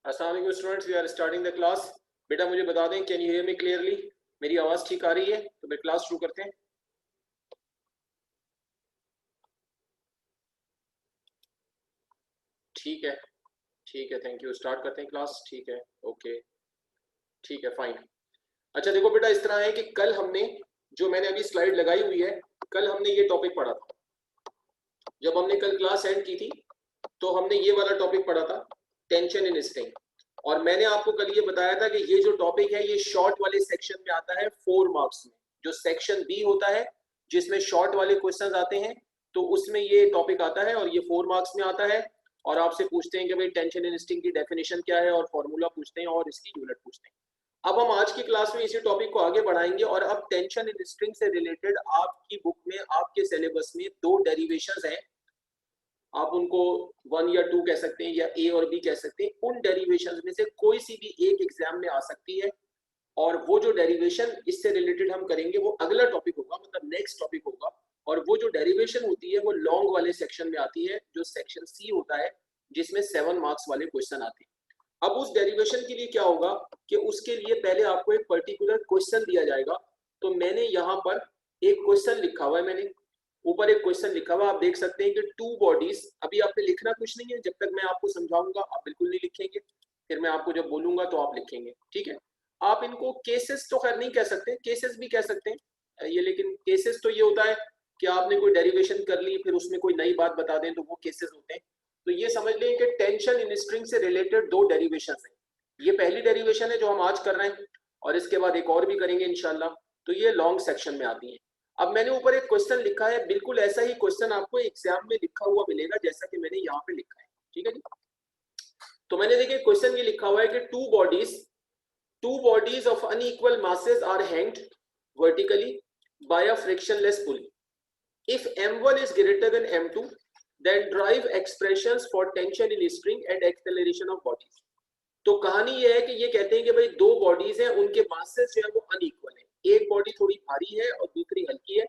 अस्सलाम वालेकुम students, we are starting the class. बेटा मुझे बता दें, can you hear me clearly? मेरी आवाज़ ठीक आ रही है? तो फिर क्लास शुरू करते हैं। ठीक है, ठीक है, थैंक यू। स्टार्ट करते हैं क्लास। ठीक है, ओके, ठीक है, फाइन। अच्छा देखो बेटा, इस तरह है कि कल हमने, जो मैंने अभी स्लाइड लगाई हुई है, कल हमने ये टॉपिक पढ़ा था। जब हमने कल क्लास एंड की थी तो हमने ये वाला टॉपिक पढ़ा था, टेंशन इन स्ट्रिंग। और मैंने आपको कल ये बताया था कि ये जो टॉपिक है ये शॉर्ट वाले सेक्शन में आता है 4 मार्क्स में। जो सेक्शन बी होता है जिसमें शॉर्ट वाले क्वेश्चंस आते हैं, तो उसमें ये टॉपिक आता है और ये 4 मार्क्स में आता है। और आपसे पूछते हैं कि भाई टेंशन इन स्ट्रिंग की डेफिनेशन क्या है, और फॉर्मूला पूछते हैं और इसकी यूनिट पूछते हैं। अब हम आज की क्लास में इसी टॉपिक को आगे बढ़ाएंगे और अब टेंशन इन स्ट्रिंग से रिलेटेड आपकी बुक में, आपके सिलेबस में 2 डेरिवेशंस हैं। आप उनको 1 या 2 कह सकते हैं या ए और बी कह सकते हैं। उन डेरिवेशंस में से कोई सी भी एक एग्जाम में आ सकती है, और वो जो डेरिवेशन इससे रिलेटेड हम करेंगे वो अगला टॉपिक होगा, मतलब नेक्स्ट टॉपिक होगा। और वो जो डेरिवेशन होती है वो लॉन्ग वाले सेक्शन में आती है, जो सेक्शन सी होता है, जिसमें 7 मार्क्स वाले क्वेश्चन आते हैं। अब उस डेरिवेशन के लिए क्या होगा कि उसके लिए पहले आपको एक पर्टिकुलर क्वेश्चन दिया जाएगा। तो मैंने यहाँ पर एक क्वेश्चन लिखा हुआ है, मैंने ऊपर एक क्वेश्चन लिखा हुआ, आप देख सकते हैं कि 2 बॉडीज। अभी आपने लिखना कुछ नहीं है, जब तक मैं आपको समझाऊंगा आप बिल्कुल नहीं लिखेंगे, फिर मैं आपको जब बोलूंगा तो आप लिखेंगे, ठीक है। आप इनको केसेस तो खैर नहीं कह सकते, केसेस भी कह सकते हैं ये, लेकिन केसेस तो ये होता है कि आपने कोई डेरिवेशन कर ली फिर उसमें कोई नई बात बता दें, तो वो केसेस होते हैं। तो ये समझ लें कि टेंशन इन स्ट्रिंग से रिलेटेड 2 डेरिवेशन है। ये पहली डेरिवेशन है जो हम आज कर रहे हैं, और इसके बाद एक और भी करेंगे इंशाल्लाह। तो ये लॉन्ग सेक्शन में आती है। अब मैंने ऊपर एक क्वेश्चन लिखा है, बिल्कुल ऐसा ही क्वेश्चन आपको एग्जाम में लिखा हुआ मिलेगा जैसा कि मैंने यहाँ पे लिखा है, ठीक है जी। तो मैंने देखिए क्वेश्चन ये लिखा हुआ है कि two bodies of unequal masses are hanged vertically by a frictionless pulley. If m1 is greater than m2, then derive expressions for tension in string and acceleration of bodies. तो कहानी ये है कि ये कहते हैं कि भाई 2 बॉडीज हैं, उनके मासेस जो है वो अनइक्वल है। एक बॉडी थोड़ी भारी है और दूसरी हल्की है,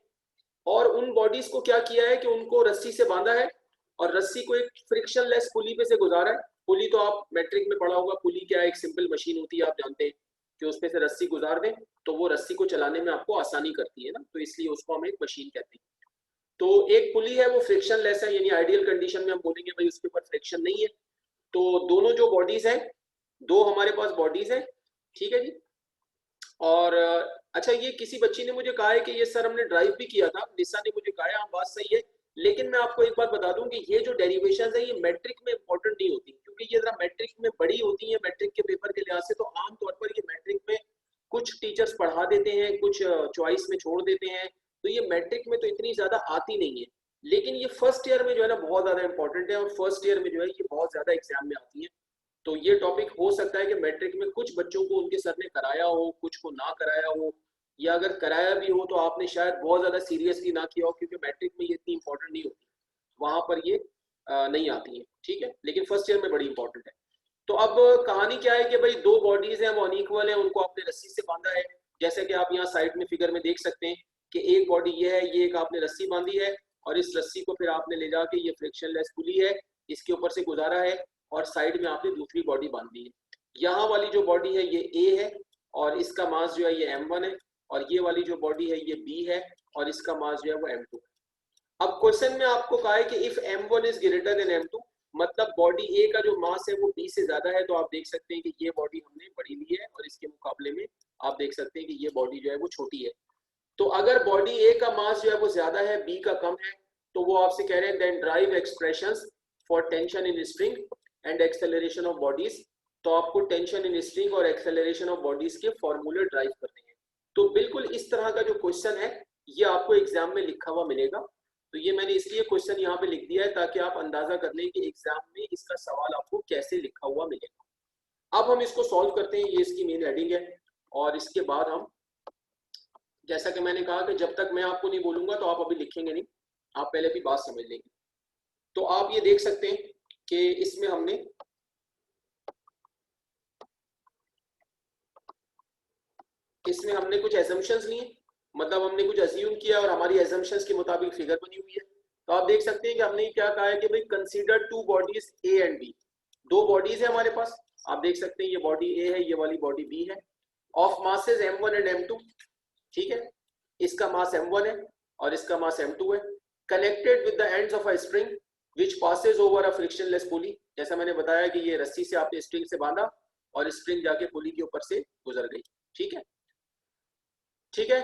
और उन बॉडीज को क्या किया है कि उनको रस्सी से बांधा है, और रस्सी को एक फ्रिक्शनलेस पुली पे से गुजारा है। पुली तो आप मैट्रिक में पढ़ा होगा, पुली क्या है, एक सिंपल मशीन होती है, आप जानते हैं कि उस पे से रस्सी गुजार दें तो वो रस्सी को चलाने में आपको आसानी करती है ना, तो इसलिए उसको हम एक मशीन कहते हैं। तो एक पुली है वो फ्रिक्शनलेस है, यानी आइडियल कंडीशन में हम बोलेंगे भाई उसके ऊपर फ्रिक्शन नहीं है। तो दोनों जो बॉडीज हैं, 2 हमारे पास बॉडीज हैं, ठीक है जी। और अच्छा, ये किसी बच्ची ने मुझे कहा है कि ये सर हमने ड्राइव भी किया था, निशा ने मुझे कहा है, हाँ बात सही है। लेकिन मैं आपको एक बात बता दूं कि ये जो डेरिवेशन है ये मैट्रिक में इंपॉर्टेंट नहीं होती, क्योंकि ये जरा मैट्रिक में बड़ी होती है, मैट्रिक के पेपर के लिहाज से। तो आमतौर पर ये मैट्रिक में कुछ टीचर्स पढ़ा देते हैं, कुछ चॉइस में छोड़ देते हैं, तो ये मैट्रिक में तो इतनी ज्यादा आती नहीं है। लेकिन ये फर्स्ट ईयर में जो है ना बहुत ज्यादा इंपॉर्टेंट है, और फर्स्ट ईयर में जो है ये बहुत ज्यादा एग्जाम में आती है। तो ये टॉपिक हो सकता है कि मैट्रिक में कुछ बच्चों को उनके सर ने कराया हो, कुछ को ना कराया हो, या अगर कराया भी हो तो आपने शायद बहुत ज्यादा सीरियसली ना किया हो, क्योंकि मैट्रिक में ये इतनी इंपॉर्टेंट नहीं होती, वहां पर ये नहीं आती है, ठीक है। लेकिन फर्स्ट ईयर में बड़ी इंपॉर्टेंट है। तो अब कहानी क्या है कि भाई 2 बॉडीज हैं वो अनइक्वल है, उनको आपने रस्सी से बांधा है। जैसे कि आप यहाँ साइड में फिगर में देख सकते हैं कि एक बॉडी ये है, ये एक आपने रस्सी बांधी है, और इस रस्सी को फिर आपने ले जाके, ये फ्रिक्शनलेस पुली है, इसके ऊपर से गुजारा है, और साइड में आपने दूसरी बॉडी बांध दी है। यहाँ वाली जो बॉडी है ये ए है, और इसका मास जो है ये m1 है, और ये वाली जो बॉडी है ये b है, और इसका मास जो है वो m2 है। अब क्वेश्चन में आपको कहा है कि if m1 is greater then m2, मतलब बॉडी ए का जो मास है वो b से ज्यादा है। तो आप देख सकते हैं कि ये बॉडी हमने बड़ी ली है, और इसके मुकाबले में आप देख सकते हैं कि ये बॉडी जो है वो छोटी है। तो अगर बॉडी ए का मास जो है वो ज्यादा है, बी का कम है, तो वो आपसे कह रहे हैं then drive expressions for tension in string and acceleration of bodies. तो आपको टेंशन इन स्ट्रिंग और एक्सेलरेशन ऑफ बॉडीज के फॉर्मूले ड्राइव करने हैं। तो बिल्कुल इस तरह का जो क्वेश्चन है ये आपको एग्जाम में लिखा हुआ मिलेगा। तो ये मैंने इसलिए क्वेश्चन यहाँ पे लिख दिया है ताकि आप अंदाजा कर लें कि एग्जाम में इसका सवाल आपको कैसे लिखा हुआ मिलेगा। अब हम इसको सॉल्व करते हैं, ये इसकी मेन हेडिंग है। और इसके बाद हम, जैसा कि मैंने कहा कि जब तक मैं आपको नहीं बोलूंगा तो आप अभी लिखेंगे नहीं, आप पहले भी बात समझ लेंगे। तो आप ये देख सकते हैं कि इसमें हमने कुछ एजम्पशंस लिए, मतलब हमने कुछ अज्यूम किया और हमारी एजम्पशंस के मुताबिक फिगर बनी हुई है। तो आप देख सकते हैं कि हमने क्या कहा है कि भाई consider 2 bodies A and B. 2 bodies है हमारे पास, आप देख सकते हैं ये बॉडी ए है, ये वाली बॉडी बी है, of masses m1 and m2, ठीक है, इसका मास m1 है और इसका मास m2 है, connected with the ends of a spring which passes over a frictionless pulley. जैसा मैंने बताया कि ये रस्सी से आपने स्प्रिंग से बांधा और स्प्रिंग जाके पुली के ऊपर से गुजर गई, ठीक है, ठीक है,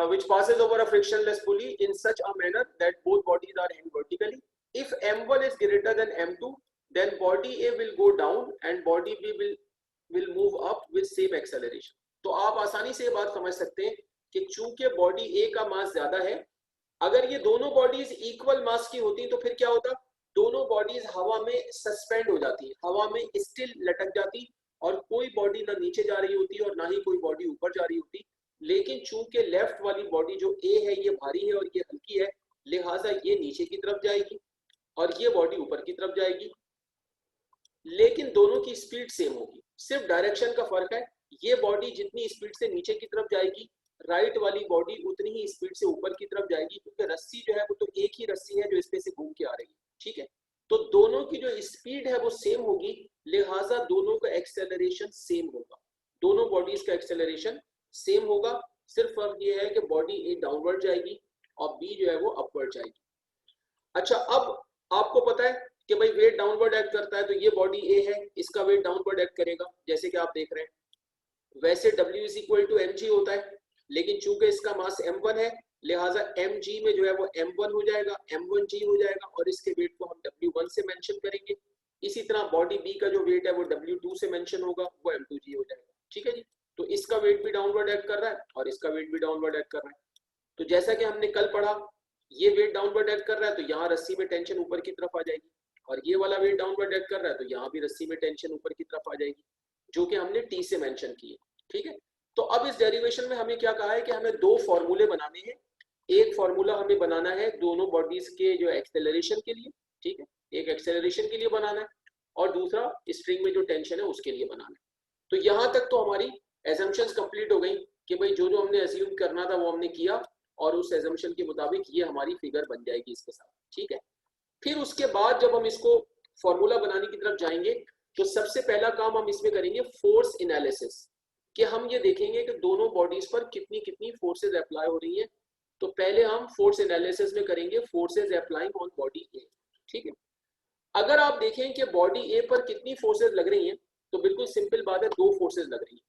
which passes over a frictionless pulley in such a manner that both bodies are hanging vertically. If m1 is greater than m2, then body A will go down and body B will move up with same acceleration. तो आप आसानी से ये बात समझ सकते हैं कि चूंकि बॉडी A का मास ज्यादा है, अगर ये दोनों बॉडीज इक्वल मास की होती तो फिर क्या होता, दोनों बॉडीज हवा में सस्पेंड हो जाती, हवा में स्टिल लटक जाती और कोई बॉडी ना नीचे जा रही होती और ना ही कोई बॉडी ऊपर जा रही होती। लेकिन चूंकि लेफ्ट वाली बॉडी जो ए है ये भारी है और ये हल्की है, लिहाजा ये नीचे की तरफ जाएगी और ये बॉडी ऊपर की तरफ जाएगी, लेकिन दोनों की स्पीड सेम होगी, सिर्फ डायरेक्शन का फर्क है। ये बॉडी जितनी स्पीड से नीचे की तरफ जाएगी, राइट वाली बॉडी उतनी ही स्पीड से ऊपर की तरफ जाएगी, क्योंकि रस्सी जो है वो तो एक ही रस्सी है जो इसमें से घूम के आ रही है, ठीक है। तो दोनों की जो स्पीड है वो सेम होगी, लिहाजा दोनों का एक्सेलरेशन सेम होगा, दोनों बॉडीज का एक्सेलरेशन सेम होगा। सिर्फ फर्क ये है कि बॉडी ए डाउनवर्ड जाएगी और बी जो है वो अपवर्ड जाएगी। अच्छा, अब आपको पता है कि भाई वेट डाउनवर्ड एक्ट करता है, तो ये बॉडी ए है, इसका वेट डाउनवर्ड एक्ट करेगा, जैसे कि आप देख रहे हैं। वैसे W is equal to mg होता है, लेकिन चूंकि इसका मास m1 है, लिहाजा mg में जो है वो m1 हो जाएगा, m1g हो जाएगा और इसके वेट को हम W1 से मेंशन करेंगे। इसी तरह बॉडी बी का जो वेट है वो W2 से मेंशन होगा, वो m2g हो जाएगा, ठीक है जी। तो इसका वेट भी डाउनवर्ड एक्ट कर रहा है और इसका वेट भी डाउनवर्ड एक्ट कर रहा है। तो जैसा कि हमने कल पढ़ा, ये वेट डाउनवर्ड एक्ट कर रहा है तो यहाँ रस्सी में टेंशन ऊपर की तरफ आ जाएगी, और ये वाला वेट डाउनवर्ड एक्ट कर रहा है तो यहाँ भी रस्सी में टेंशन ऊपर की तरफ आ जाएगी, जो कि हमने टी से मेंशन की है, ठीक है। तो अब इस डेरिवेशन में हमें क्या कहा है कि हमें दो फॉर्मूले बनाने हैं। एक फॉर्मूला हमें बनाना है दोनों बॉडीज के जो एक्सेलरेशन के लिए, ठीक है, एक एक्सेलरेशन के लिए बनाना है और दूसरा स्प्रिंग में जो टेंशन है उसके लिए बनाना है। तो यहाँ तक तो हमारी एजम्पशंस कंप्लीट हो गई कि भाई जो जो हमने अज्यूम करना था वो हमने किया और उस एजम्पशन के मुताबिक ये हमारी फिगर बन जाएगी इसके साथ, ठीक है। फिर उसके बाद जब हम इसको फॉर्मूला बनाने की तरफ जाएंगे तो सबसे पहला काम हम इसमें करेंगे फोर्स एनालिसिस, कि हम ये देखेंगे कि दोनों बॉडीज पर कितनी कितनी फोर्सेज अप्लाई हो रही हैं। तो पहले हम फोर्स एनालिसिस में करेंगे forces applying on body A, ठीक है। अगर आप देखें कि बॉडी ए पर कितनी फोर्सेज लग रही हैं, तो बिल्कुल सिंपल बात है, दो फोर्सेज लग रही हैं,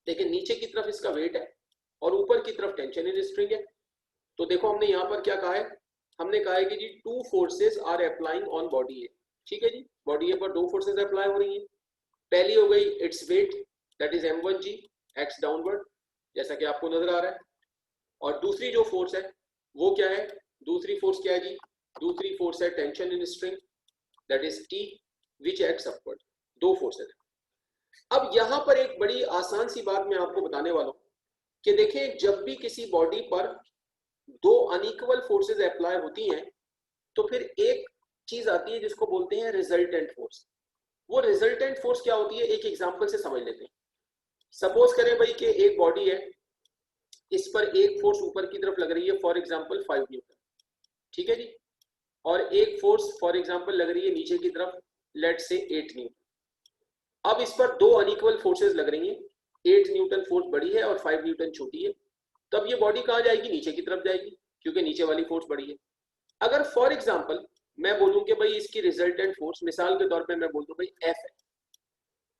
लेकिन नीचे की तरफ इसका वेट है और ऊपर की तरफ टेंशन इन स्प्रिंग है। तो देखो हमने यहाँ पर क्या कहा है, हमने कहा है कि जी two forces are applying on body A, ठीक है जी। बॉडी ए पर दो फोर्सेज अप्लाई हो रही हैं। पहली हो गई its weight, that is m1g x downward, जैसा कि आपको नजर आ रहा है, और दूसरी जो फोर्स है वो क्या है, दूसरी फोर्स क्या है जी, दूसरी फोर्स है tension in spring, that is t which x upward. दो फोर्सेज है। अब यहां पर एक बड़ी आसान सी बात मैं आपको बताने वाला हूं कि देखें, जब भी किसी बॉडी पर दो अनइक्वल फोर्सेज अप्लाई होती हैं तो फिर एक चीज आती है जिसको बोलते हैं रिजल्टेंट फोर्स। वो रिजल्टेंट फोर्स क्या होती है, एक एग्जांपल से समझ लेते हैं। सपोज करें भाई कि एक बॉडी है, इस पर एक फोर्स ऊपर की तरफ लग रही है, फॉर एग्जांपल 5 न्यूटन, ठीक है जी, और एक फोर्स फॉर एग्जांपल लग रही है नीचे की तरफ, लेट से 8 न्यूटन। अब इस पर दो अनइक्वल फोर्सेज लग रही हैं, 8 न्यूटन फोर्स बड़ी है और 5 न्यूटन छोटी है। तो अब ये बॉडी कहाँ जाएगी, नीचे की तरफ जाएगी, क्योंकि नीचे वाली फोर्स बड़ी है। अगर फॉर एग्जांपल मैं बोलूं कि भाई इसकी रिजल्टेंट फोर्स, मिसाल के तौर पे मैं बोल दूं भाई F है,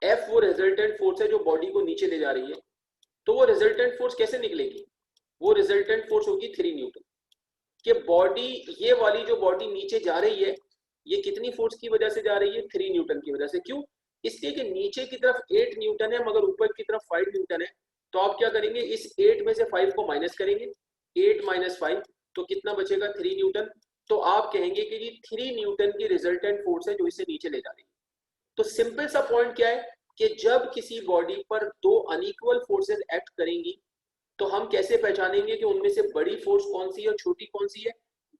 F वो रिजल्टेंट फोर्स है जो बॉडी को नीचे ले जा रही है। तो वो रिजल्टेंट फोर्स कैसे निकलेगी, वो रिजल्टेंट फोर्स होगी 3 न्यूटन। कि बॉडी, ये वाली जो बॉडी नीचे जा रही है, ये कितनी फोर्स की वजह से जा रही है, 3 न्यूटन की वजह से। क्यों, इसलिए कि नीचे की तरफ 8 न्यूटन है मगर ऊपर की तरफ 5 न्यूटन है। तो आप क्या करेंगे, इस 8 में से 5 को माइनस करेंगे, 8 माइनस 5, तो कितना बचेगा, 3 न्यूटन। तो आप कहेंगे कि जी 3 न्यूटन की रिजल्टेंट फोर्स है जो इसे नीचे ले जा रही है। तो सिंपल सा पॉइंट क्या है कि जब किसी बॉडी पर दो अनइक्वल फोर्सेज एक्ट करेंगी तो हम कैसे पहचानेंगे कि उनमें से बड़ी फोर्स कौन सी है और छोटी कौन सी है।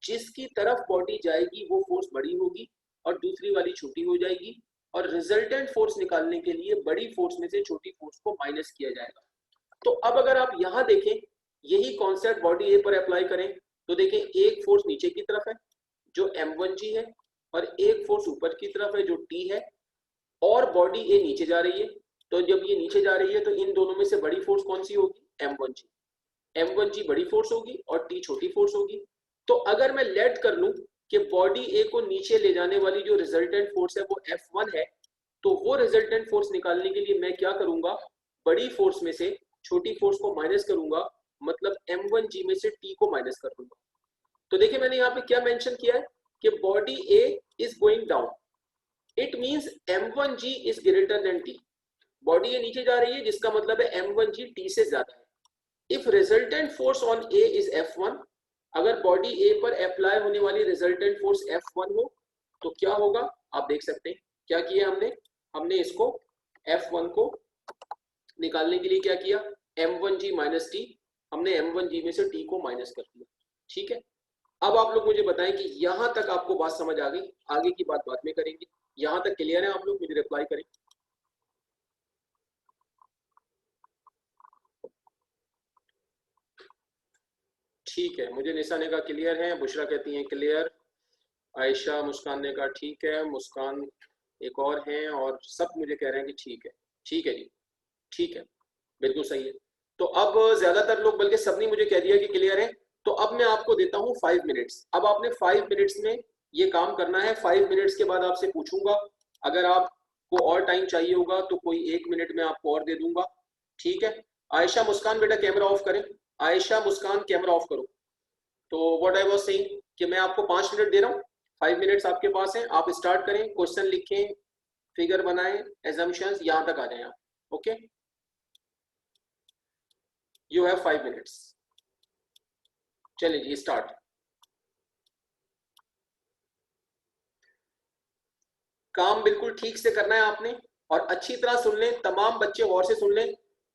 जिसकी तरफ बॉडी जाएगी वो फोर्स बड़ी होगी और दूसरी वाली छोटी हो जाएगी, और रिजल्टेंट फोर्स निकालने के लिए बड़ी फोर्स में से छोटी फोर्स को माइनस किया जाएगा। तो अब अगर आप यहां देखें, यही कॉन्सेप्ट बॉडी ए पर अप्लाई करें तो देखें, एक फोर्स नीचे की तरफ है जो m1g है और एक फोर्स ऊपर की तरफ है जो t है। और बॉडी ए नीचे जा रही है, तो जब ये नीचे जा रही है तो इन दोनों में से बड़ी फोर्स कौन सी होगी? m1g। m1g बड़ी फोर्स होगी और t छोटी फोर्स होगी। तो अगर मैं लेट कर लूं कि बॉडी ए को नीचे ले जाने वाली जो रिजल्टेंट फोर्स है वो F1 है, तो वो रिजल्टेंट फोर्स निकालने के लिए मैं क्या करूंगा? बड़ी फोर्स में से छोटी फोर्स को माइनस करूंगा, मतलब m1g में से t को माइनस कर दूंगा। तो देखिए मैंने यहाँ पे क्या मेंशन किया है कि body A is going down, it means m1g is greater than t। Body A नीचे जा रही है जिसका मतलब है m1g t से ज्यादा है। If resultant force on A is F1, अगर बॉडी ए पर अप्लाई होने वाली रिजल्टेंट फोर्स F1 हो तो क्या होगा? आप देख सकते हैं क्या किया हमने, हमने इसको F1 को निकालने के लिए क्या किया? m1g माइनस टी, हमने m1g में से t को माइनस कर दिया। ठीक है, अब आप लोग मुझे बताएं कि यहां तक आपको बात समझ आ गई? आगे की बात बाद में करेंगे। यहां तक क्लियर है? आप लोग मुझे रिप्लाई करें। ठीक है, मुझे निशा ने कहा क्लियर है, बुशरा कहती हैं क्लियर, आयशा मुस्कान ने कहा ठीक है, मुस्कान एक और हैं और सब मुझे कह रहे हैं कि ठीक है। ठीक है जी, ठीक है, बिल्कुल सही है। तो अब ज्यादातर लोग बल्कि सबने मुझे कह दिया कि क्लियर है। तो अब मैं आपको देता हूं 5 मिनट्स। अब आपने 5 मिनट्स में ये काम करना है। 5 मिनट्स के बाद आपसे पूछूंगा, अगर आपको और टाइम चाहिए होगा तो कोई 1 मिनट में आपको और दे दूंगा। ठीक है, आयशा मुस्कान बेटा कैमरा ऑफ करें। आयशा मुस्कान कैमरा ऑफ करो। तो व्हाट आई वाज सेइंग कि मैं आपको 5 मिनट दे रहा हूँ। 5 मिनट्स आपके पास है, आप स्टार्ट करें, क्वेश्चन लिखें, फिगर बनाएं, एजम्पशंस यहां तक आ जाए आप। Okay, you have 5 minutes. चलिए जी स्टार्ट। काम बिल्कुल ठीक से करना है आपने, और अच्छी तरह सुन लें, तमाम बच्चे गौर से सुन लें,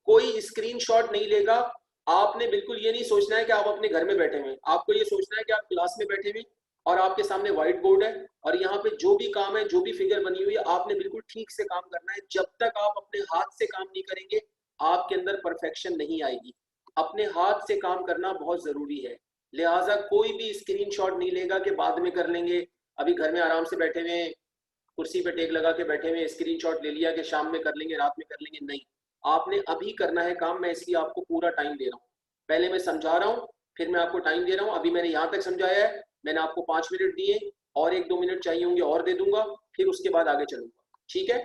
कोई स्क्रीनशॉट नहीं लेगा। आपने बिल्कुल ये नहीं सोचना है कि आप अपने घर में बैठे हुए, आपको ये सोचना है कि आप क्लास में बैठे हुए और आपके सामने व्हाइट बोर्ड है और यहाँ पे जो भी काम है, जो भी फिगर बनी हुई है, आपने बिल्कुल ठीक से काम करना है। जब तक आप अपने हाथ से काम नहीं करेंगे आपके अंदर परफेक्शन नहीं आएगी। अपने हाथ से काम करना बहुत जरूरी है, लिहाजा कोई भी स्क्रीनशॉट नहीं लेगा कि बाद में कर लेंगे, अभी घर में आराम से बैठे हुए कुर्सी पे टेक लगा के बैठे हुए स्क्रीनशॉट ले लिया कि शाम में कर लेंगे, रात में कर लेंगे, नहीं। आपने अभी करना है काम। मैं इसलिए आपको पूरा टाइम दे रहा हूँ। पहले मैं समझा रहा हूँ, फिर मैं आपको टाइम दे रहा हूँ। अभी मैंने यहाँ तक समझाया है, मैंने आपको 5 मिनट दिए, और 1-2 मिनट चाहिए होंगे और दे दूंगा, फिर उसके बाद आगे चलूंगा। ठीक है।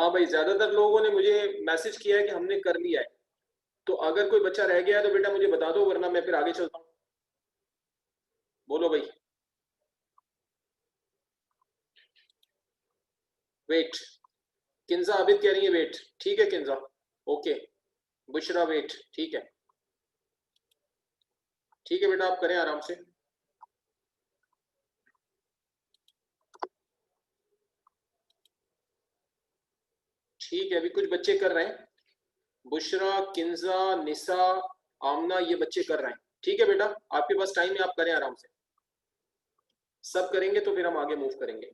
हाँ भाई, ज्यादातर लोगों ने मुझे मैसेज किया है कि हमने कर लिया है, तो अगर कोई बच्चा रह गया है तो बेटा मुझे बता दो, वरना मैं फिर आगे चलता हूँ। बोलो भाई। वेट, किंजा आबिद कह रही है वेट, ठीक है किंजा, ओके। बुशरा वेट, ठीक है, ठीक है बेटा, आप करें आराम से। ठीक है, अभी कुछ बच्चे कर रहे हैं, बुशरा, किंजा, निसा, आमना, ये बच्चे कर रहे हैं। ठीक है बेटा, आपके पास टाइम है, आप करें आराम से। सब करेंगे तो फिर हम आगे मूव करेंगे।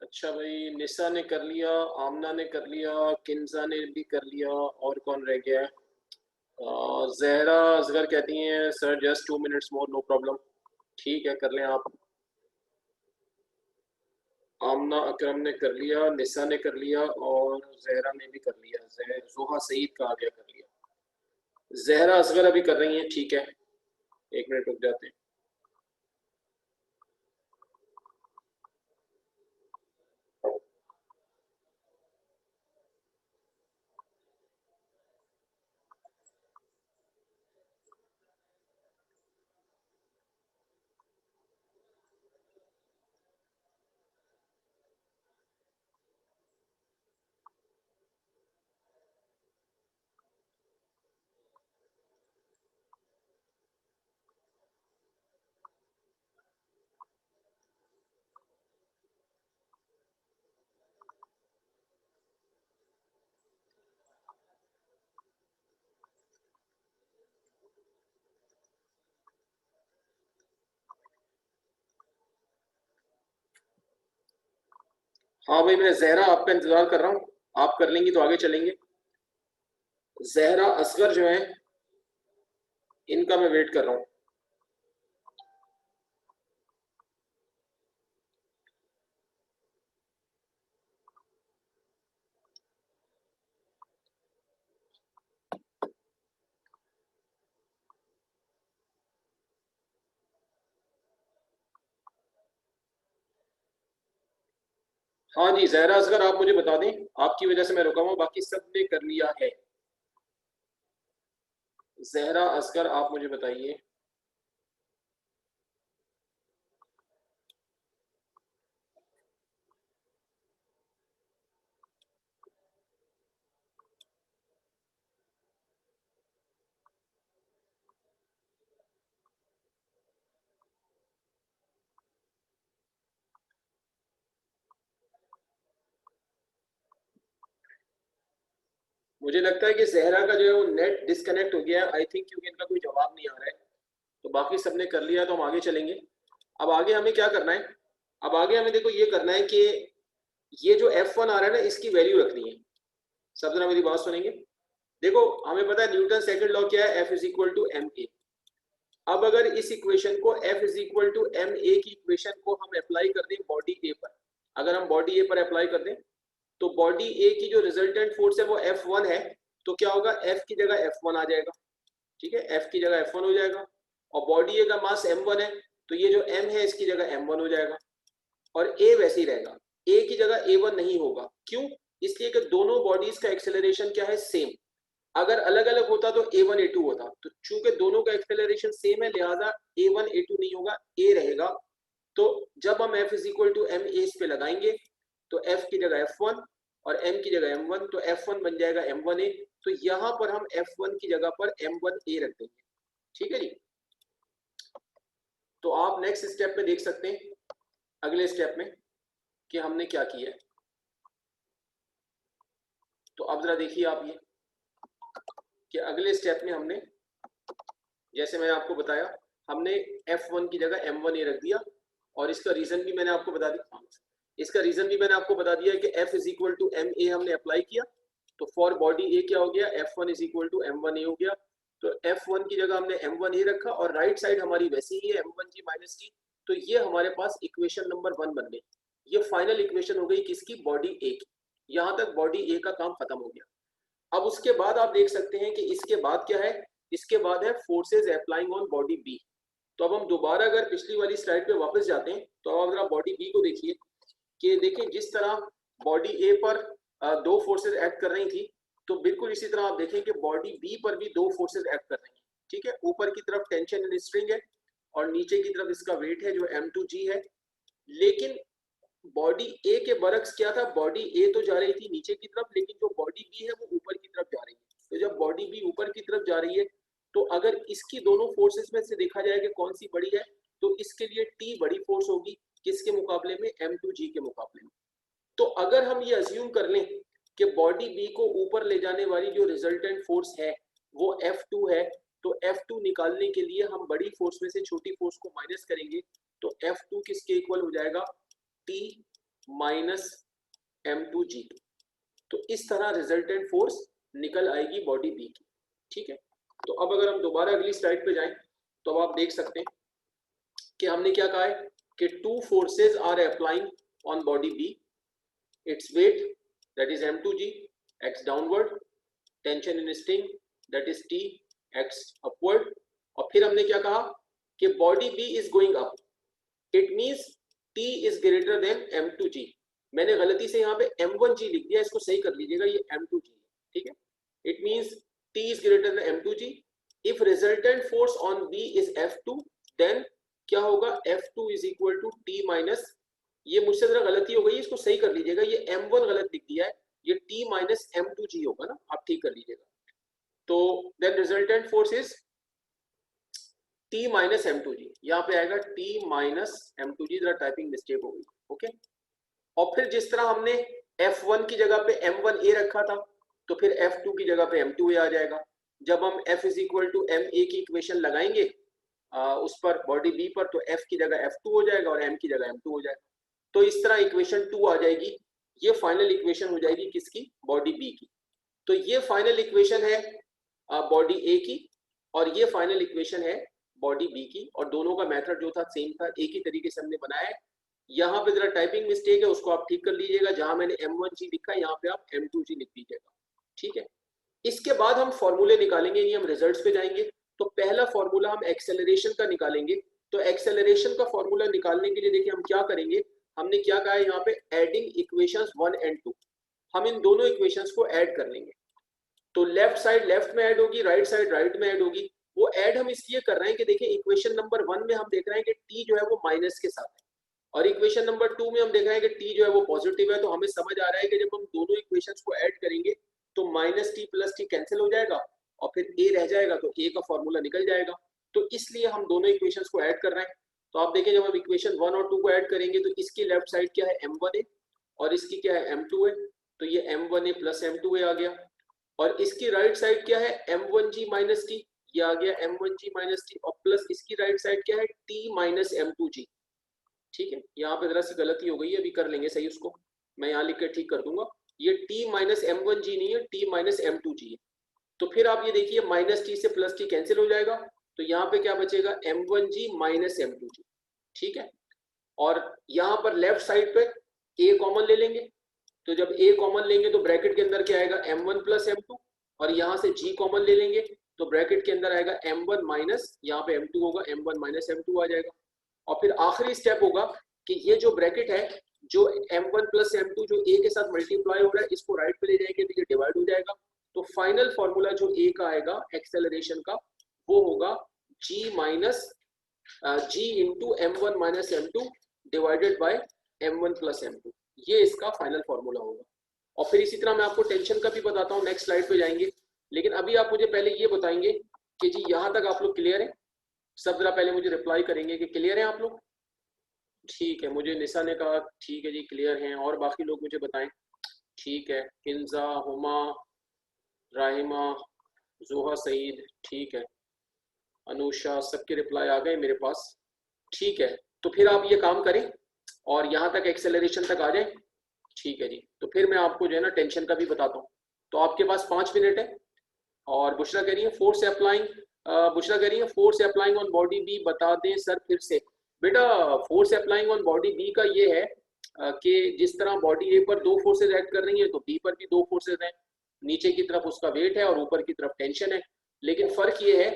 अच्छा भाई, निसा ने कर लिया, आमना ने कर लिया, किंजा ने भी कर लिया, और कौन रह गया है? जहरा असगर कहती हैं sir just 2 minutes more, no problem. ठीक है, कर लें आप। आमना अकरम ने कर लिया, निसा ने कर लिया, और जहरा ने भी कर लिया। जोहा सईद का आ गया, कर लिया। जहरा असगर अभी कर रही हैं, ठीक है, 1 मिनट रुक जाते हैं। हाँ भाई, मैं जहरा आपका इंतजार कर रहा हूँ, आप कर लेंगी तो आगे चलेंगे। जहरा असगर जो है, इनका मैं वेट कर रहा हूँ। हाँ जी, जहरा असगर आप मुझे बता दें, आपकी वजह से मैं रुका हुआ, बाकी सब ने कर लिया है। जहरा असगर आप मुझे बताइए। मुझे लगता है कि जहरा का जो है वो नेट डिस्कनेक्ट हो गया है, आई थिंक, क्योंकि इनका कोई जवाब नहीं आ रहा है। तो बाकी सबने कर लिया, तो हम आगे चलेंगे। अब आगे हमें क्या करना है? अब आगे हमें देखो ये करना है कि ये जो F1 आ रहा है ना, इसकी वैल्यू रखनी है। सब जरा मेरी बात सुनेंगे। देखो, हमें पता है न्यूटन सेकंड लॉ क्या है, F is equal to M A. अब अगर इस इक्वेशन को F is equal to M A की इक्वेशन को हम अप्लाई कर दें बॉडी ए पर, अगर हम बॉडी ए पर अप्लाई कर दें, तो बॉडी ए की जो रिजल्टेंट फोर्स है वो F1 है, तो क्या होगा, F की जगह F1 आ जाएगा। ठीक है, F की जगह F1 हो जाएगा, और बॉडी ए का मास M1 है, तो ये जो M है इसकी जगह M1 हो जाएगा, और A वैसे ही रहेगा, A की जगह A1 नहीं होगा। क्यों? इसलिए कि दोनों बॉडीज का एक्सेलरेशन क्या है, सेम। अगर अलग अलग होता तो A1 A2 होता, तो चूंकि दोनों का एक्सेलरेशन सेम है, लिहाजा A1 A2 नहीं होगा, A रहेगा। तो जब हम F is equal to M A इस पे लगाएंगे, तो F की जगह F1 और M की जगह M1, तो F1 बन जाएगा M1A। तो यहां पर हम F1 की जगह पर M1A रख देंगे। ठीक है जी। तो आप नेक्स्ट स्टेप में देख सकते हैं, अगले स्टेप में, कि हमने क्या किया है। तो अब जरा देखिए आप ये, कि अगले स्टेप में हमने, जैसे मैंने आपको बताया, हमने F1 की जगह M1A रख दिया, और इसका रीजन भी मैंने आपको बता दिया। इसका रीजन भी मैंने आपको बता दिया कि F is equal to MA हमने अप्लाई किया, तो फॉर बॉडी A क्या हो गया, F1 is equal to M1A हो गया। तो F1 की जगह हमने M1A रखा, और राइट साइड हमारी वैसी ही है M1G माइनस T। तो ये हमारे पास इक्वेशन नंबर 1 बन गई। ये फाइनल इक्वेशन हो गई किसकी, बॉडी A की। यहाँ तक बॉडी A का काम खत्म हो गया। अब उसके बाद आप देख सकते हैं कि इसके बाद क्या है, इसके बाद है forces applying on body B। तो अब हम दोबारा अगर पिछली वाली स्लाइड पे वापस जाते हैं, तो अब अगर आप बॉडी B को देखिए, कि देखिए जिस तरह बॉडी A पर दो फोर्सेज एक्ट कर रही थी, तो बिल्कुल इसी तरह आप देखें कि बॉडी B पर भी दो फोर्सेज एक्ट कर रही हैं। ठीक है, ऊपर की तरफ टेंशन इन स्ट्रिंग है, और नीचे की तरफ इसका वेट है जो M2G है। लेकिन बॉडी A के बरक्स क्या था, बॉडी A तो जा रही थी नीचे की तरफ, लेकिन जो बॉडी B है वो ऊपर की तरफ जा रही है। तो जब बॉडी B ऊपर की तरफ जा रही है, तो अगर इसकी दोनों फोर्सेस में से देखा जाए कि कौन सी बड़ी है, तो इसके लिए T बड़ी फोर्स होगी, किसके मुकाबले में, M2G के मुकाबले में। तो अगर हम ये अज्यूम कर लें कि बॉडी B को ऊपर ले जाने वाली जो रिजल्टेंट फोर्स है वो F2 है, तो F2 निकालने के लिए हम बड़ी फोर्स में से छोटी फोर्स को माइनस करेंगे, तो F2 किसके इक्वल हो जाएगा, T माइनस M2G। तो इस तरह रिजल्टेंट फोर्स निकल आएगी बॉडी B की। ठीक है, तो अब अगर हम दोबारा अगली स्लाइड पे जाएं, तो अब आप देख सकते हैं कि हमने क्या कहा है कि two forces are applying on body B, its weight that is M2G acts downward, tension in string that is T acts upward। और फिर हमने क्या कहा कि body B is going up, it means T is greater than M2G। मैंने गलती से यहाँ पे M1G लिख दिया, इसको सही कर लीजिएगा, ये M2G है। ठीक है, it means T is greater than M2G। if resultant force on B is F2, then क्या होगा, F2 is equal to T minus, ये मुझसे जरा गलती हो गई, इसको सही कर लीजिएगा, ये M1 गलत लिख दिया है, ये T माइनस M2G होगा ना, आप ठीक कर लीजिएगा। तो then resultant force is T minus M2G, यहाँ पे आएगा T माइनस M2G, जरा टाइपिंग मिस्टेक हो गई। ओके, और फिर जिस तरह हमने F1 की जगह पे M1A रखा था, तो फिर F2 की जगह पे M2A आ जाएगा। जब हम F is equal to MA की इक्वेशन लगाएंगे उस पर बॉडी B पर, तो F की जगह F2 हो जाएगा और M की जगह M2 हो जाएगा। तो इस तरह इक्वेशन 2 आ जाएगी, ये फाइनल इक्वेशन हो जाएगी किसकी, बॉडी B की। तो ये फाइनल इक्वेशन है बॉडी A की, और ये फाइनल इक्वेशन है बॉडी B की, और दोनों का मेथड जो था सेम था, एक ही तरीके से हमने बनाया है। यहाँ पे जरा टाइपिंग मिस्टेक है, उसको आप ठीक कर लीजिएगा, जहां मैंने M1G लिखा है यहाँ पे आप M2G लिख दीजिएगा। ठीक है, इसके बाद हम फॉर्मूले निकालेंगे, ये हम रिजल्ट्स पे जाएंगे। तो पहला फॉर्मूला हम एक्सेलरेशन का निकालेंगे। तो एक्सेलरेशन का फॉर्मूला निकालने के लिए देखिए हम क्या करेंगे, हमने क्या कहा है यहाँ पे, एडिंग इक्वेशंस 1 और 2। हम इन दोनों इक्वेशंस को ऐड कर लेंगे, तो लेफ्ट साइड लेफ्ट में ऐड होगी, राइट साइड राइट में ऐड होगी। वो ऐड हम इसलिए कर रहे हैं कि देखिए इक्वेशन नंबर 1 में हम देख रहे हैं कि टी जो है वो माइनस के साथ है, और इक्वेशन नंबर 2 में हम देख रहे हैं कि टी जो है वो पॉजिटिव है। तो हमें समझ आ रहा है कि जब हम दोनों इक्वेशंस को ऐड करेंगे तो minus T plus T cancel हो जाएगा, और फिर ए रह जाएगा, तो ए का फॉर्मूला निकल जाएगा। तो इसलिए हम दोनों इक्वेशंस को ऐड कर रहे हैं। तो आप देखें, जब हम इक्वेशन 1 और 2 को ऐड करेंगे, तो इसकी लेफ्ट साइड क्या है, M1A, और इसकी क्या है, M2A। तो ये M1A प्लस M2A आ गया, और इसकी राइट साइड क्या है, M1G माइनस टी, ये आ गया M1G माइनस टी, और प्लस इसकी राइट साइड क्या है, T माइनस M2G। ठीक है, यहाँ पे जरा सी गलती हो गई है, अभी कर लेंगे सही उसको, मैं यहाँ लिख के ठीक कर दूंगा। ये T माइनस M1G नहीं है, T माइनस M2G है। तो फिर आप ये देखिए माइनस टी से प्लस टी कैंसिल हो जाएगा, तो यहाँ पे क्या बचेगा, M1G माइनस M2G। ठीक है, और यहाँ पर लेफ्ट साइड पे A कॉमन ले लेंगे, तो जब A कॉमन लेंगे तो ब्रैकेट के अंदर क्या आएगा, M1 प्लस M2, और यहाँ से G कॉमन ले लेंगे तो ब्रैकेट के अंदर आएगा M1 माइनस, यहाँ पे M2 होगा, M1 माइनस M2 आ जाएगा। और फिर आखिरी स्टेप होगा कि ये जो ब्रैकेट है, जो M1 प्लस M2 जो A के साथ मल्टीप्लाई हो रहा है, इसको राइट पे ले जाएंगे तो ये डिवाइड हो जाएगा। तो फाइनल फॉर्मूला जो A का आएगा एक्सेलरेशन का, वो होगा G minus G into M1 minus M2 divided by M1 plus M2, ये इसका फाइनल फॉर्मूला होगा। और फिर इसी तरह मैं आपको टेंशन का भी बताता हूँ, नेक्स्ट स्लाइड पे जाएंगे। लेकिन अभी आप मुझे पहले ये बताएंगे कि जी यहाँ तक आप लोग क्लियर है, सब जरा पहले मुझे रिप्लाई करेंगे कि क्लियर है आप लोग। ठीक है, मुझे निशा ने कहा ठीक है जी क्लियर हैं, और बाकी लोग मुझे बताएं। ठीक है, किंजा, हुमा, राहिमा, जोहा सईद, ठीक है, अनुषा, सबके रिप्लाई आ गए मेरे पास। ठीक है, तो फिर आप ये काम करें और यहाँ तक एक्सेलरेशन तक आ जाए। ठीक है जी, तो फिर मैं आपको जो है ना टेंशन का भी बताता हूँ। तो आपके पास 5 मिनट है। और बुशरा कह रही है फोर्स अप्लाइंग, बुशरा कह रही है force applying on body B बता दें सर फिर से। बेटा force applying on body B का ये है कि जिस तरह बॉडी ए पर दो फोर्सेज एक्ट कर रही है तो बी पर भी दो फोर्सेज हैं। नीचे की तरफ उसका वेट है और ऊपर की तरफ टेंशन है। लेकिन फर्क ये है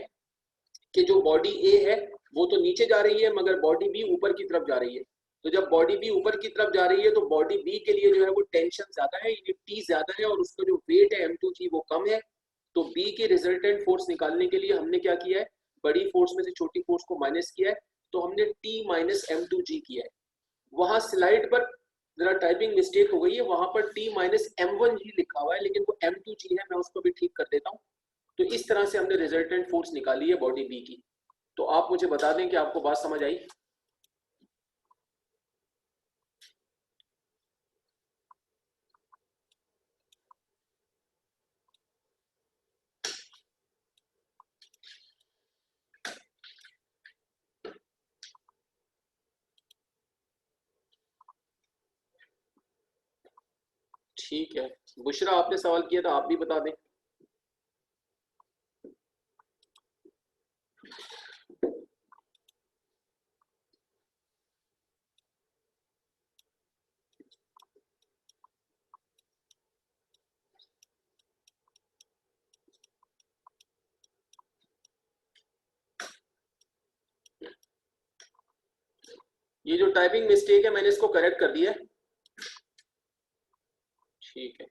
कि जो बॉडी ए है वो तो नीचे जा रही है मगर बॉडी बी ऊपर की तरफ जा रही है। तो जब बॉडी बी ऊपर की तरफ जा रही है तो बॉडी बी के लिए जो है वो टेंशन ज्यादा है, ये टी ज्यादा है और उसका जो वेट है m2g वो कम है। तो बी की रिजल्टेंट फोर्स निकालने के लिए हमने क्या किया है, बड़ी फोर्स में से छोटी फोर्स को माइनस किया है। तो हमने टी माइनस m2g किया है। वहां स्लाइड पर जरा टाइपिंग मिस्टेक हो गई है, वहां पर टी माइनस m1g लिखा हुआ है लेकिन वो m2g है, मैं उसको भी ठीक कर देता हूँ। तो इस तरह से हमने रिजल्टेंट फोर्स निकाली है बॉडी बी की। तो आप मुझे बता दें कि आपको बात समझ आई। ठीक है, बुशरा आपने सवाल किया था, आप भी बता दें। ये जो टाइपिंग मिस्टेक है मैंने इसको करेक्ट कर दिया है। ठीक है,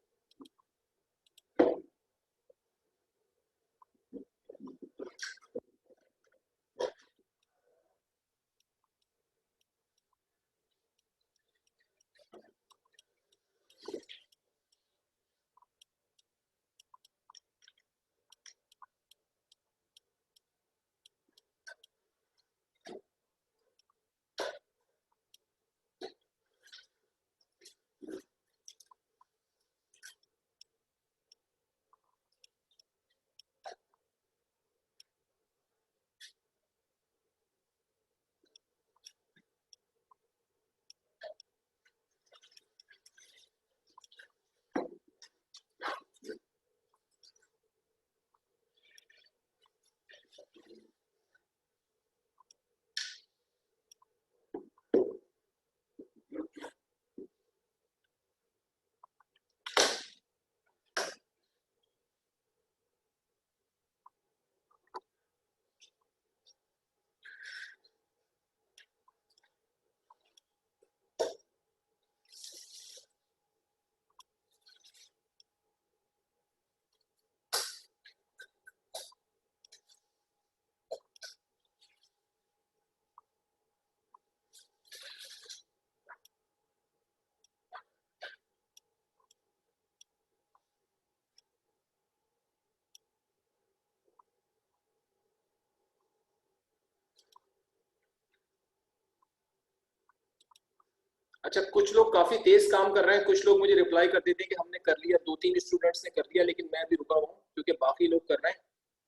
अच्छा कुछ लोग काफी तेज काम कर रहे हैं, कुछ लोग मुझे रिप्लाई कर देते हैं कि हमने कर लिया, 2-3 स्टूडेंट्स ने कर लिया लेकिन मैं भी रुका हुआ हूँ क्योंकि बाकी लोग कर रहे हैं।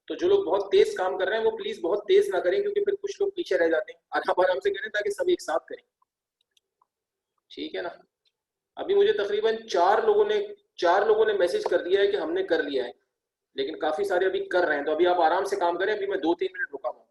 तो जो लोग बहुत तेज काम कर रहे हैं वो प्लीज बहुत तेज ना करें क्योंकि फिर कुछ लोग पीछे रह जाते हैं। आराम आराम से करें ताकि सब एक साथ करें, ठीक है ना। अभी मुझे तकरीबन 4 लोगों ने मैसेज कर दिया है कि हमने कर लिया है, लेकिन काफी सारे अभी कर रहे हैं। तो अभी आप आराम से काम करें, अभी मैं 2-3 मिनट रुका हूँ।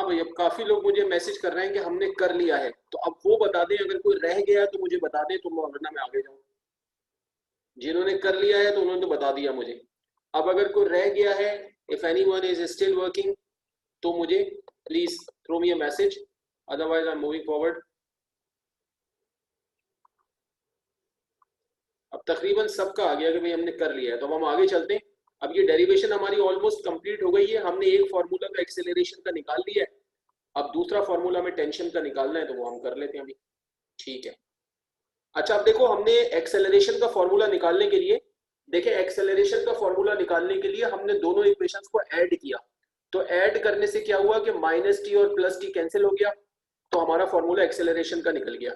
हाँ भाई, अब काफी लोग मुझे मैसेज कर रहे हैं कि हमने कर लिया है, तो अब वो बता दें, अगर कोई रह गया तो मुझे बता दें, तो वरना मैं आगे जाऊँ। जिन्होंने कर लिया है तो उन्होंने तो बता दिया मुझे। अब अगर कोई रह गया है, if anyone is still working, तो मुझे please throw me a message, otherwise I am moving forward. अब तकरीबन सबका आ गया कि भाई हमने कर लिया है, तो अब हम आगे चलते हैं। अब ये डेरिवेशन हमारी ऑलमोस्ट कंप्लीट हो गई है, हमने एक फार्मूला का एक्सेलरेशन का निकाल लिया है। अब दूसरा फार्मूला में टेंशन का निकालना है, तो वो हम कर लेते हैं अभी। ठीक है। अच्छा, अब देखो, हमने एक्सेलरेशन का फॉर्मूला निकालने के लिए, देखिए एक्सेलरेशन का फॉर्मूला निकालने के लिए हमने दोनों इक्वेशंस को ऐड किया। तो ऐड करने से क्या हुआ कि माइनस टी और प्लस टी कैंसिल हो गया, तो हमारा फॉर्मूला एक्सेलरेशन का निकल गया।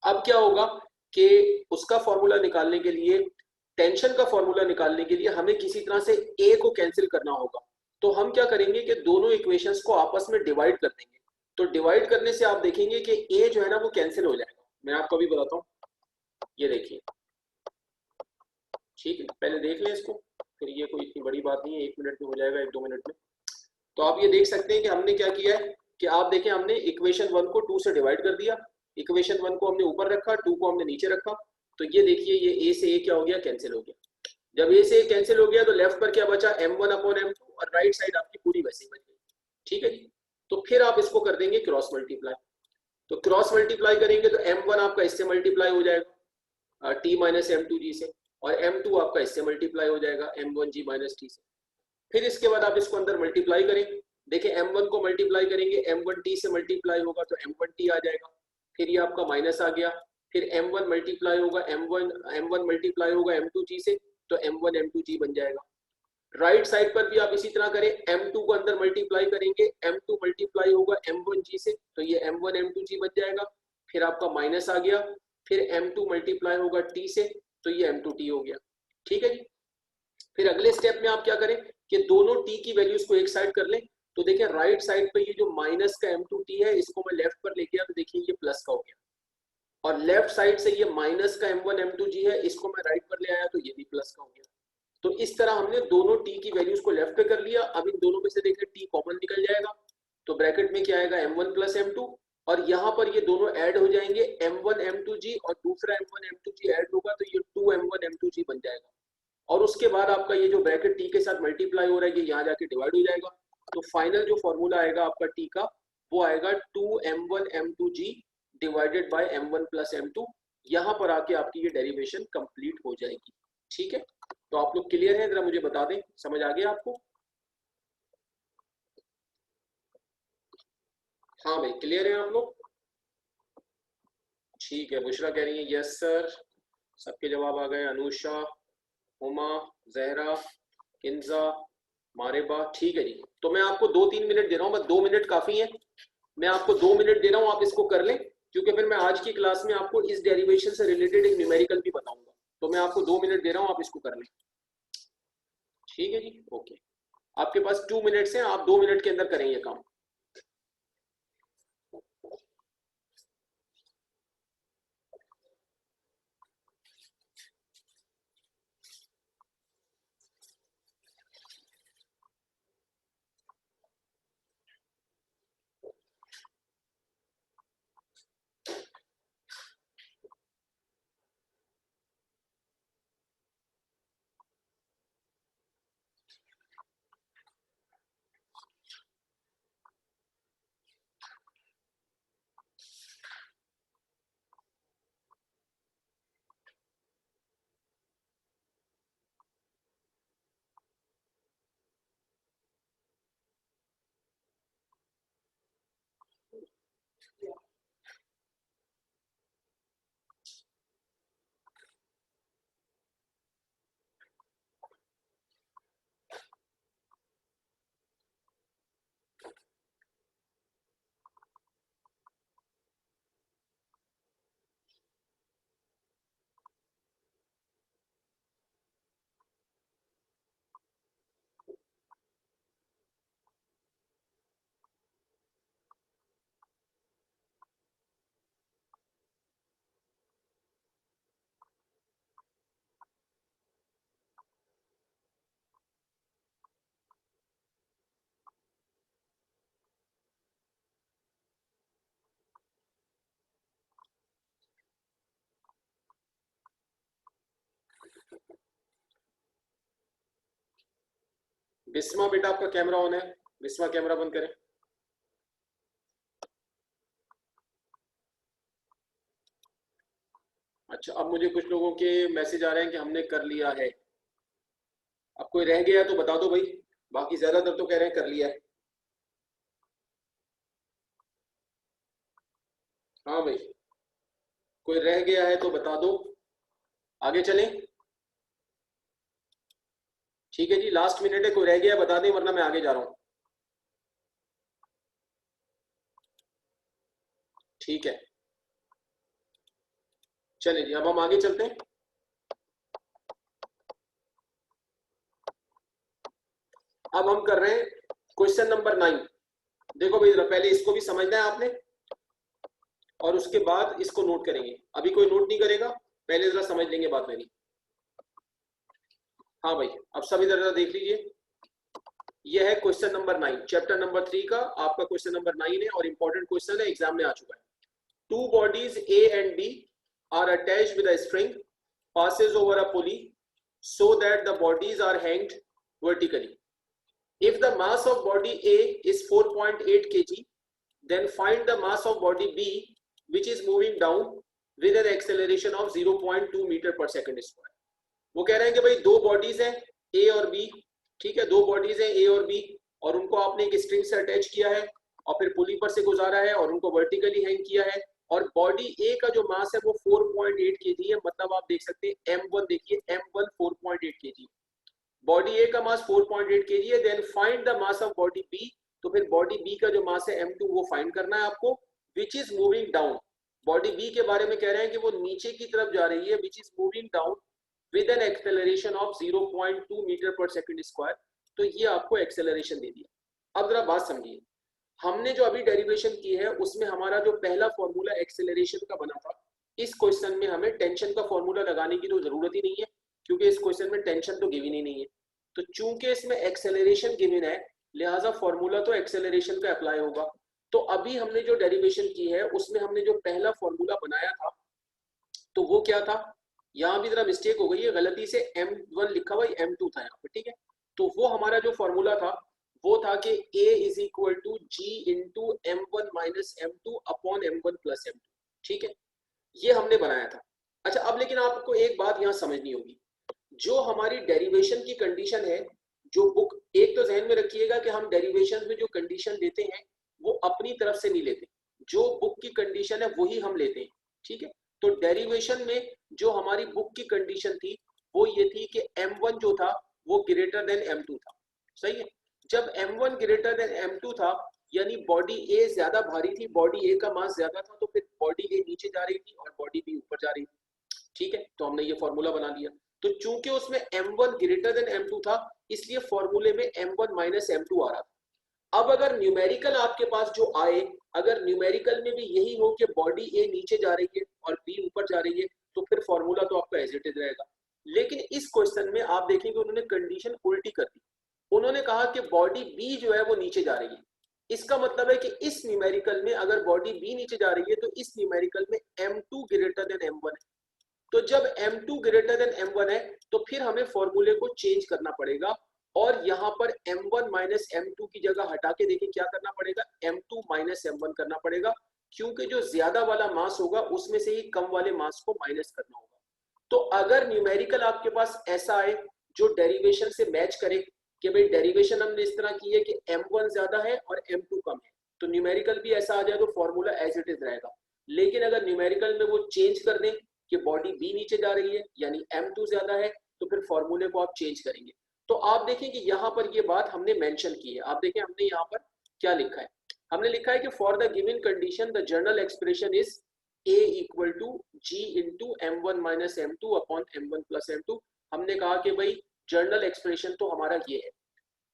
अब क्या होगा कि उसका फॉर्मूला निकालने के लिए, टेंशन का फॉर्मूला निकालने के लिए हमें किसी तरह से ए को कैंसिल करना होगा। तो हम क्या करेंगे कि दोनों इक्वेशंस को आपस में डिवाइड कर देंगे। तो डिवाइड करने से आप देखेंगे कि ए जो है ना वो कैंसिल हो जाएगा। मैं आपको अभी बताता हूँ, ये देखिए। ठीक है, पहले देख लें इसको, फिर ये कोई इतनी बड़ी बात नहीं है, 1 मिनट में हो जाएगा, 1-2 मिनट में। तो आप ये देख सकते हैं कि हमने क्या किया है कि आप देखें, हमने इक्वेशन 1 को 2 से डिवाइड कर दिया। इक्वेशन 1 को हमने ऊपर रखा, 2 को हमने नीचे रखा। तो ये देखिए, ये ए से ए क्या हो गया, कैंसिल हो गया। जब ए से ए कैंसिल हो गया तो लेफ्ट पर क्या बचा, m1/m2, और राइट साइड आपकी पूरी वैसे ही बच गई। ठीक है जी। तो फिर आप इसको कर देंगे क्रॉस मल्टीप्लाई। तो क्रॉस मल्टीप्लाई करेंगे तो m1 आपका इससे मल्टीप्लाई हो जाएगा t माइनस m2g से, और m2 आपका इससे मल्टीप्लाई हो जाएगा m1g माइनस t से। फिर इसके बाद आप इसको अंदर मल्टीप्लाई करें। देखिए, m1 को मल्टीप्लाई करेंगे, m1t से मल्टीप्लाई होगा तो m1t आ जाएगा। फिर ये आपका माइनस आ गया। फिर m1 मल्टीप्लाई होगा, m1 मल्टीप्लाई होगा m2g से, तो m1 m2g बन जाएगा। राइट साइड पर भी आप इसी तरह करें, m2 को अंदर मल्टीप्लाई करेंगे, m2 मल्टीप्लाई होगा m1g से, तो ये m1 m2g बन जाएगा। फिर आपका माइनस आ गया। फिर m2 मल्टीप्लाई होगा t से, तो ये m2t हो गया। ठीक है जी। फिर अगले स्टेप में आप क्या करें कि दोनों t की वैल्यूज को एक साइड कर लें। तो देखिए, राइट साइड पे ये जो माइनस का m2t है, इसको मैं लेफ्ट पर लेके आया, तो देखिए ये प्लस का हो गया। और लेफ्ट साइड से ये माइनस का m1 m2g है, इसको मैं राइट पर ले आया, तो ये भी प्लस का हो गया। तो इस तरह हमने दोनों t की वैल्यूज को लेफ्ट पे कर लिया। अब इन दोनों में से देखिए t कॉमन निकल जाएगा, तो ब्रैकेट में क्या आएगा, m1 प्लस m2, और यहाँ पर ये दोनों ऐड हो जाएंगे, m1 m2g और दूसरा m1 m2g ऐड होगा, तो ये 2m1 m2g बन जाएगा। और उसके बाद आपका ये जो ब्रैकेट t के साथ मल्टीप्लाई हो रहा है, ये यहाँ जाके डिवाइड हो जाएगा। तो फाइनल जो फॉर्मूला आएगा आपका t का, वो आएगा 2m1 m2g divided by m1 plus m2। यहाँ पर आके आपकी ये डेरिवेशन कंप्लीट हो जाएगी। ठीक है, तो आप लोग क्लियर है, जरा मुझे बता दें, समझ आ गया आपको? हाँ भाई, क्लियर है आप लोग? ठीक है, बुशरा कह रही है यस सर। सबके जवाब आ गए, अनुषा, हुमा, जहरा, किंजा, मारेबा। ठीक है जी। तो मैं आपको 2-3 मिनट दे रहा हूँ, बस 2 मिनट काफी है। मैं आपको 2 मिनट दे रहा हूँ, आप इसको कर लें, क्योंकि फिर मैं आज की क्लास में आपको इस डेरिवेशन से रिलेटेड एक न्यूमेरिकल भी बताऊंगा। तो मैं आपको 2 मिनट दे रहा हूँ, आप इसको कर लें। ठीक है जी, ओके। आपके पास 2 मिनट्स हैं, आप 2 मिनट के अंदर करें ये काम। बिस्मा बेटा आपका कैमरा ऑन है, बिस्मा कैमरा बंद करें। अच्छा, अब मुझे कुछ लोगों के मैसेज आ रहे हैं कि हमने कर लिया है। अब कोई रह गया तो बता दो भाई, बाकी ज्यादातर तो कह रहे हैं कर लिया है। हाँ भाई, कोई रह गया है तो बता दो, आगे चलें। ठीक है जी, लास्ट मिनट है, कोई रह गया बता दें वरना मैं आगे जा रहा हूँ। ठीक है, चलिए जी, अब हम आगे चलते हैं। अब हम कर रहे हैं क्वेश्चन नंबर 9। देखो भाई, जरा पहले इसको भी समझना है आपने और उसके बाद इसको नोट करेंगे। अभी कोई नोट नहीं करेगा, पहले जरा समझ लेंगे बात मेरी। हाँ भाई, अब सब इधर जरा देख लीजिए। यह है क्वेश्चन नंबर 9, चैप्टर नंबर 3 का आपका क्वेश्चन नंबर 9 है और इंपॉर्टेंट क्वेश्चन है, एग्जाम में आ चुका है। Two bodies A and B are attached with a string, passes over a pulley so that the bodies are hanged vertically. If the mass of body A is 4.8 kg, then find the mass of body B which is moving down with an acceleration of 0.2 meter per second square. वो कह रहे हैं कि भाई दो bodies हैं A और B, ठीक है, दो बॉडीज हैं A और B और उनको आपने एक स्ट्रिंग से अटैच किया है और फिर पुली पर से गुजारा है और उनको वर्टिकली हैंग किया है और बॉडी ए का जो मास है वो 4.8 केजी है। मतलब आप देख सकते हैं M1, देखिए M1 4.8 केजी, बॉडी ए का मास 4.8 केजी है। Then find the mass of body B, तो फिर बॉडी बी का जो मास है M2 वो फाइंड करना है आपको। Which is moving down, body B के बारे में कह रहे हैं कि वो नीचे की तरफ जा रही है, which is moving down with an acceleration of 0.2 metre per second square. तो ये आपको एक्सेलरेशन दे दिया। अब जरा बात समझिए, हमने जो अभी डेरिवेशन की है उसमें हमारा जो पहला फॉर्मूला एक्सेलरेशन का बना था, इस क्वेश्चन में हमें टेंशन का फॉर्मूला लगाने की तो जरूरत ही नहीं है क्योंकि इस क्वेश्चन में टेंशन तो गिवन ही नहीं है। तो चूंकि इसमें एक्सेलरेशन गिवन है लिहाजा फॉर्मूला तो एक्सेलरेशन का अप्लाई होगा। तो अभी हमने जो डेरिवेशन की है उसमें हमने जो पहला फॉर्मूला बनाया था तो वो क्या था, यहाँ भी जरा मिस्टेक हो गई है, गलती से M1 लिखा हुआ M2 था यहाँ पे, ठीक है। तो वो हमारा जो फॉर्मूला था वो था कि A is equal to G into M1 minus M2 upon M1 plus M2, ठीक है, ये हमने बनाया था। अच्छा, अब लेकिन आपको एक बात यहाँ समझनी होगी, जो हमारी डेरिवेशन की कंडीशन है, जो बुक, एक तो जहन में रखिएगा कि हम डेरिवेशन में जो कंडीशन लेते हैं वो अपनी तरफ से नहीं लेते, जो बुक की कंडीशन है वही हम लेते हैं, ठीक है। तो डेरिवेशन में जो हमारी बुक की कंडीशन थी वो ये थी कि M1 जो था वो ग्रेटर देन M2 था, सही है। जब M1 ग्रेटर देन M2 था यानी बॉडी A ज्यादा भारी थी, बॉडी A का मास ज्यादा था, तो फिर बॉडी A नीचे जा रही थी और बॉडी B ऊपर जा रही थी, ठीक है। तो हमने ये फॉर्मूला बना लिया। तो चूंकि उसमें M1 ग्रेटर देन M2 था इसलिए फॉर्मूले में M1 माइनस M2 आ रहा था। अब अगर न्यूमेरिकल आपके पास जो आए, अगर न्यूमेरिकल में भी यही हो कि बॉडी ए नीचे जा रही है और बी ऊपर जा रही है तो फिर फॉर्मूला तो आपका एज इट इज रहेगा। लेकिन इस क्वेश्चन में आप देखेंगे उन्होंने कंडीशन उल्टी कर दी, उन्होंने कहा कि बॉडी बी जो है वो नीचे जा रही है। इसका मतलब है कि इस न्यूमेरिकल में अगर बॉडी बी नीचे जा रही है तो इस न्यूमेरिकल में M2 ग्रेटर देन M1 है। तो जब M2 ग्रेटर देन M1 है तो फिर हमें फॉर्मूले को चेंज करना पड़ेगा और यहाँ पर M1 माइनस M2 की जगह हटा के देखिए क्या करना पड़ेगा, M2 माइनस M1 करना पड़ेगा, क्योंकि जो ज्यादा वाला मास होगा उसमें से ही कम वाले मास को माइनस करना होगा। तो अगर न्यूमेरिकल आपके पास ऐसा आए जो डेरिवेशन से मैच करे कि भाई डेरिवेशन हमने इस तरह की है कि M1 ज्यादा है और M2 कम है, तो न्यूमेरिकल भी ऐसा आ जाए तो फॉर्मूला एज इट इज रहेगा। लेकिन अगर न्यूमेरिकल में वो चेंज कर दें कि बॉडी बी नीचे जा रही है यानी M2 ज्यादा है तो फिर फॉर्मूले को आप चेंज करेंगे। तो आप देखें कि यहाँ पर ये बात हमने मेंशन की है, आप देखें हमने यहाँ पर क्या लिखा है, हमने लिखा है कि for the given condition the general expression is A equal to G into M1 minus M2 upon M1 plus M2। हमने कहा कि भाई जर्नल एक्सप्रेशन तो हमारा ये है।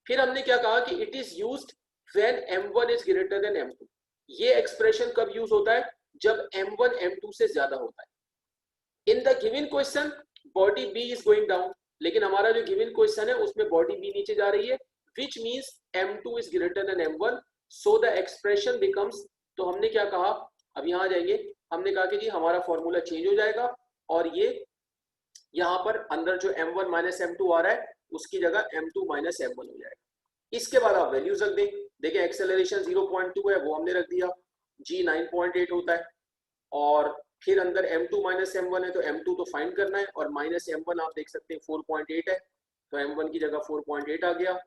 फिर हमने क्या कहा कि it is used when M1 is greater then M2। ये एक्सप्रेशन कब यूज होता है, जब M1 M2 से ज्यादा होता है। In the given question body B is going down, लेकिन हमारा जो गिवन क्वेश्चन है उसमें बॉडी B नीचे जा रही है, which means M2 is greater then M1, so the expression becomes, तो हमने क्या कहा, अब यहां आ जाएंगे, हमने कहा कि जी हमारा फॉर्मूला चेंज हो जाएगा और ये यहाँ पर अंदर जो M1 माइनस M2 आ रहा है उसकी जगह m2 माइनस m1 हो जाएगा। इसके बाद आप वैल्यूज रख दें। देखें एक्सेलरेशन 0.2 है वो हमने रख दिया, g 9.8 होता है, और फिर अंदर m2 माइनस m1 है तो m2 तो फाइंड करना है, और माइनस m1 आप देख सकते हैं 4.8 है, तो m1 की जगह 4.8 आ गया।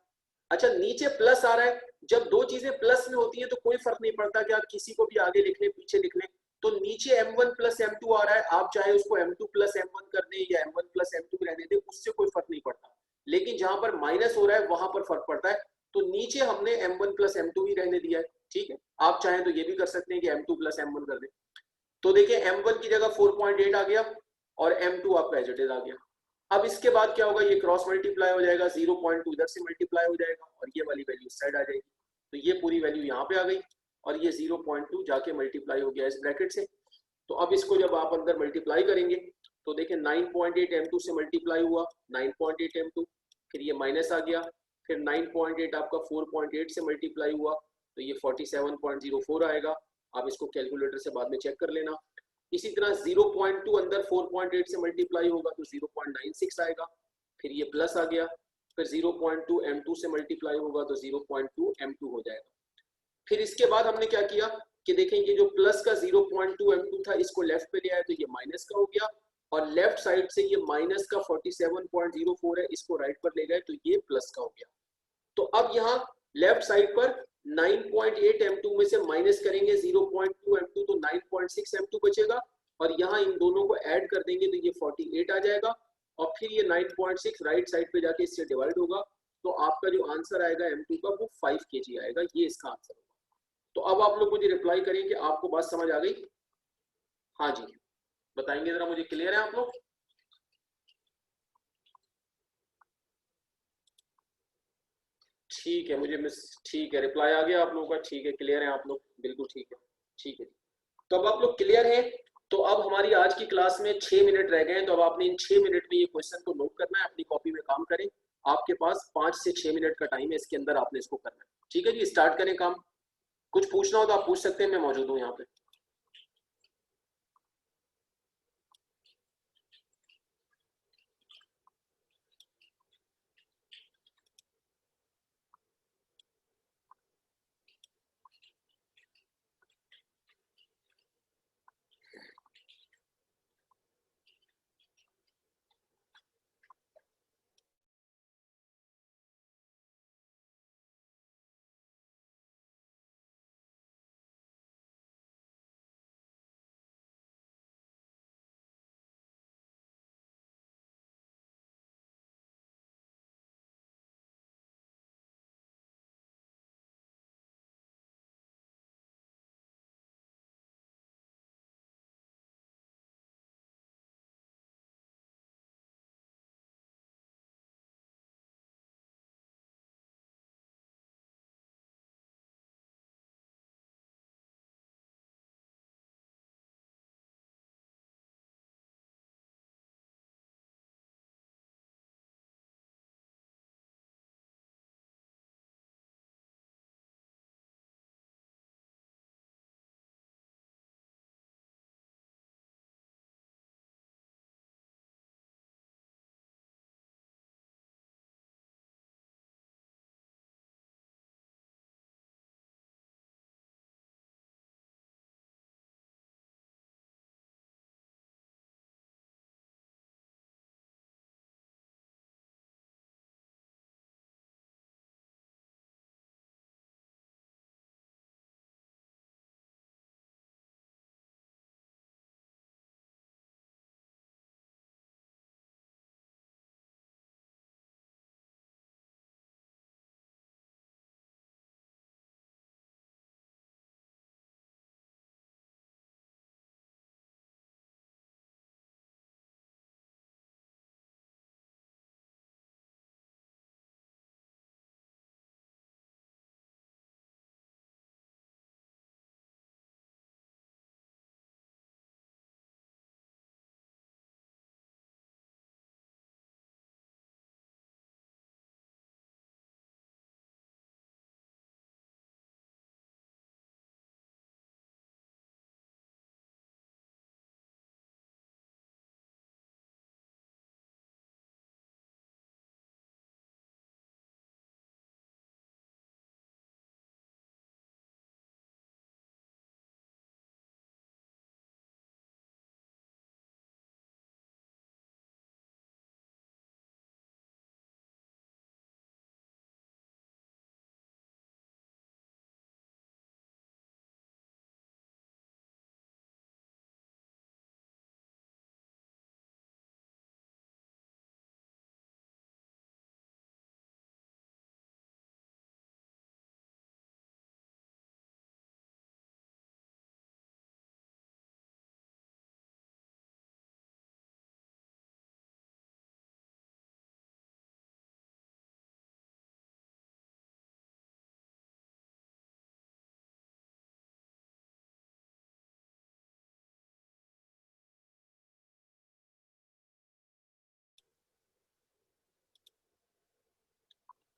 अच्छा नीचे प्लस आ रहा है, जब दो चीजें प्लस में होती हैं तो कोई फर्क नहीं पड़ता कि आप किसी को भी आगे लिख लें पीछे लिख लें। तो नीचे m1 प्लस m2 आ रहा है, आप चाहे उसको m2 प्लस m1 कर दें या m1 प्लस m2 रहने दें, उससे कोई फर्क नहीं पड़ता। लेकिन जहां पर माइनस हो रहा है वहां पर फर्क पड़ता है। तो नीचे हमने m1 प्लस m2 ही रहने दिया है, ठीक है। आप चाहें तो ये भी कर सकते हैं कि m2 प्लस m1 कर दें। तो देखिए m1 की जगह 4.8 आ गया और m2 आपका एज इट इज आ गया। अब इसके बाद क्या होगा, ये क्रॉस मल्टीप्लाई हो जाएगा, 0.2 इधर से मल्टीप्लाई हो जाएगा और ये वाली वैल्यू इस साइड आ जाएगी। तो ये पूरी वैल्यू यहाँ पे आ गई और ये 0.2 जाके मल्टीप्लाई हो गया इस ब्रैकेट से। तो अब इसको जब आप अंदर मल्टीप्लाई करेंगे तो देखिए 9.8 m2 से मल्टीप्लाई हुआ 9.8 m2, फिर ये माइनस आ गया, फिर 9.8 आपका 4.8 से मल्टीप्लाई हुआ तो ये 47.04 आएगा। आप इसको कैलकुलेटर से बाद में चेक कर लेना। इसी तरह 0.2 अंदर 4.8 से मल्टीप्लाई होगा तो 0.96 आएगा, फिर ये प्लस आ गया, फिर 0.2 m2 से मल्टीप्लाई होगा तो 0.2 m2 हो जाएगा। फिर इसके बाद हमने क्या किया कि देखेंगे जो प्लस का 0.2 m2 था इसको लेफ्ट पे ले आया तो ये माइनस का हो गया, और लेफ्ट साइड से ये माइनस का 47.04 है इसको राइट पर ले गए तो ये प्लस का हो गया। तो अब यहाँ लेफ्ट साइड पर 9.8 m2 में से माइनस करेंगे 0.2 m2 तो 9.6 m2 बचेगा, और यहाँ इन दोनों को ऐड कर देंगे तो ये 48 आ जाएगा, और फिर ये 9.6 राइट साइड पे जाके इससे डिवाइड होगा तो आपका जो आंसर आएगा m2 का वो 5 kg आएगा। ये इसका आंसर होगा। तो अब आप लोग मुझे रिप्लाई करें कि आपको बात समझ आ गई। हाँ जी बताएंगे जरा मुझे, क्लियर है आप लोग? ठीक है, मुझे मिस ठीक है रिप्लाई आ गया आप लोगों का, ठीक है क्लियर है आप लोग, बिल्कुल ठीक है। ठीक है तो अब आप लोग क्लियर हैं। तो अब हमारी आज की क्लास में 6 मिनट रह गए हैं, तो अब आपने इन 6 मिनट में ये क्वेश्चन को नोट करना है, अपनी कॉपी में काम करें। आपके पास 5 से 6 मिनट का टाइम है, इसके अंदर आपने इसको करना है। ठीक है जी स्टार्ट करें काम। कुछ पूछना हो तो आप पूछ सकते हैं, मैं मौजूद हूँ यहाँ पे।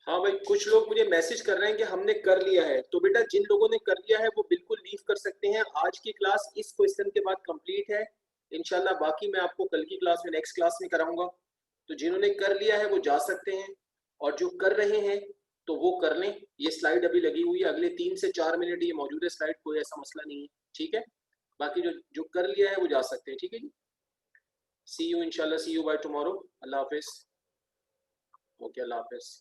हाँ भाई, कुछ लोग मुझे मैसेज कर रहे हैं कि हमने कर लिया है, तो बेटा जिन लोगों ने कर लिया है वो बिल्कुल लीव कर सकते हैं। आज की क्लास इस क्वेश्चन के बाद कंप्लीट है। इंशाल्लाह बाकी मैं आपको कल की क्लास में, नेक्स्ट क्लास में कराऊंगा। तो जिन्होंने कर लिया है वो जा सकते हैं, और जो कर रहे हैं तो वो कर लें। ये स्लाइड अभी लगी हुई है, अगले 3 से 4 मिनट ये मौजूद है स्लाइड, कोई ऐसा मसला नहीं है, ठीक है। बाकी जो जो कर लिया है वो जा सकते हैं, ठीक है जी। सी यू इंशाल्लाह, सी यू बाय टुमारो। अल्लाह हाफिज। ओके, अल्लाह हाफिज।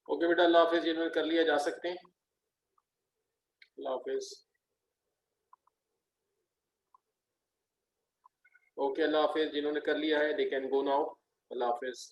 ओके बेटा, अल्लाह हाफिज। जिन्होंने कर लिया जा सकते हैं। अल्लाह हाफिज। ओके, अल्लाह हाफिज। जिन्होंने कर लिया है they can go now. Allah Hafiz.